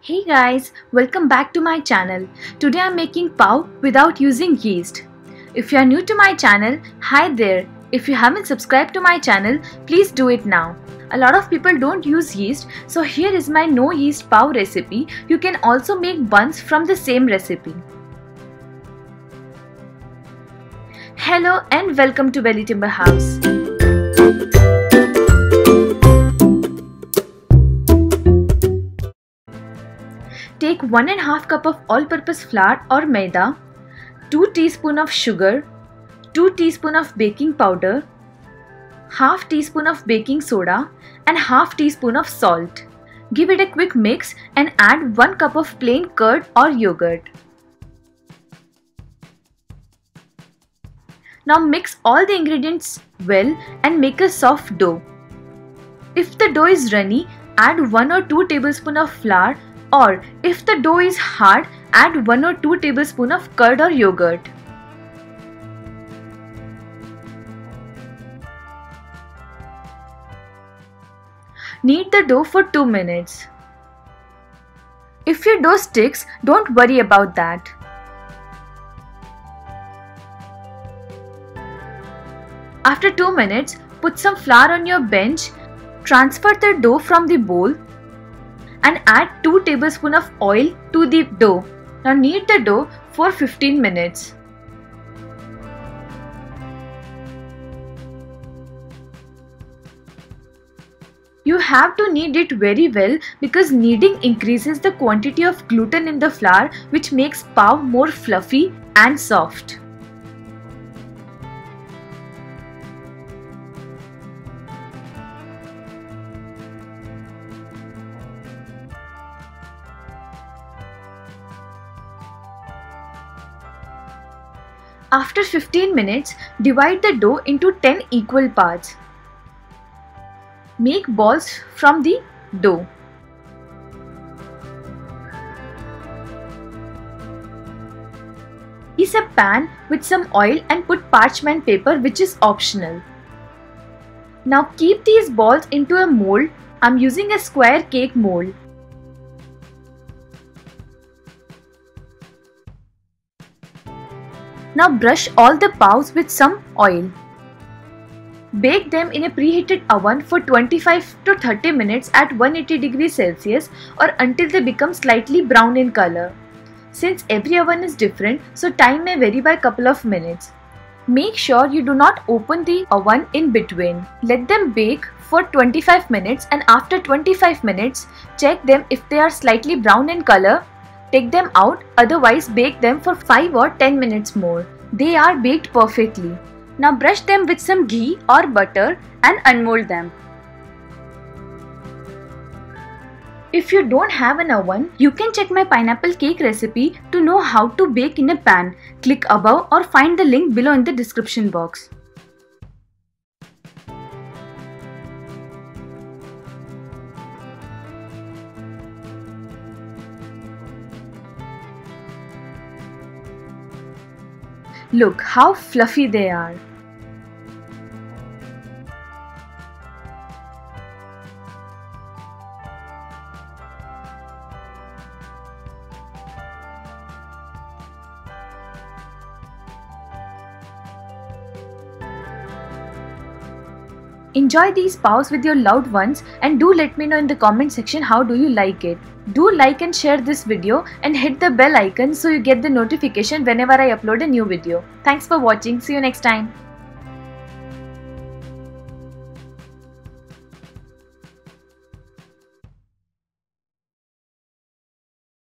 Hey guys, welcome back to my channel. Today I'm making pav without using yeast. If you are new to my channel, hi there. If you haven't subscribed to my channel, please do it now. A lot of people don't use yeast, so here is my no yeast pav recipe. You can also make buns from the same recipe. Hello and welcome to Belly Timber House. Take 1.5 cup of all-purpose flour or maida, 2 teaspoon of sugar, 2 teaspoon of baking powder, half teaspoon of baking soda and half teaspoon of salt. Give it a quick mix and add 1 cup of plain curd or yogurt. Now mix all the ingredients well and make a soft dough. If the dough is runny, add 1 or 2 tablespoons of flour, or if the dough is hard, add 1 or 2 tablespoons of curd or yogurt. Knead the dough for 2 minutes. If your dough sticks, don't worry about that. After 2 minutes, put some flour on your bench, transfer the dough from the bowl and add 2 tablespoons of oil to the dough. Now knead the dough for 15 minutes. You have to knead it very well because kneading increases the quantity of gluten in the flour, which makes pav more fluffy and soft. After 15 minutes, divide the dough into 10 equal parts. Make balls from the dough. Grease a pan with some oil and put parchment paper, which is optional. Now keep these balls into a mold. I'm using a square cake mold. Now brush all the pavs with some oil. Bake them in a preheated oven for 25 to 30 minutes at 180 degrees Celsius or until they become slightly brown in color. Since every oven is different, so time may vary by a couple of minutes. Make sure you do not open the oven in between. Let them bake for 25 minutes and after 25 minutes, check them if they are slightly brown in color. Take them out, otherwise bake them for 5 or 10 minutes more. They are baked perfectly. Now brush them with some ghee or butter and unmold them. If you don't have an oven, you can check my pineapple cake recipe to know how to bake in a pan. Click above or find the link below in the description box. Look how fluffy they are. Enjoy these pavs with your loved ones and do let me know in the comment section how do you like it. Do like and share this video and hit the bell icon so you get the notification whenever I upload a new video. Thanks for watching. See you next time.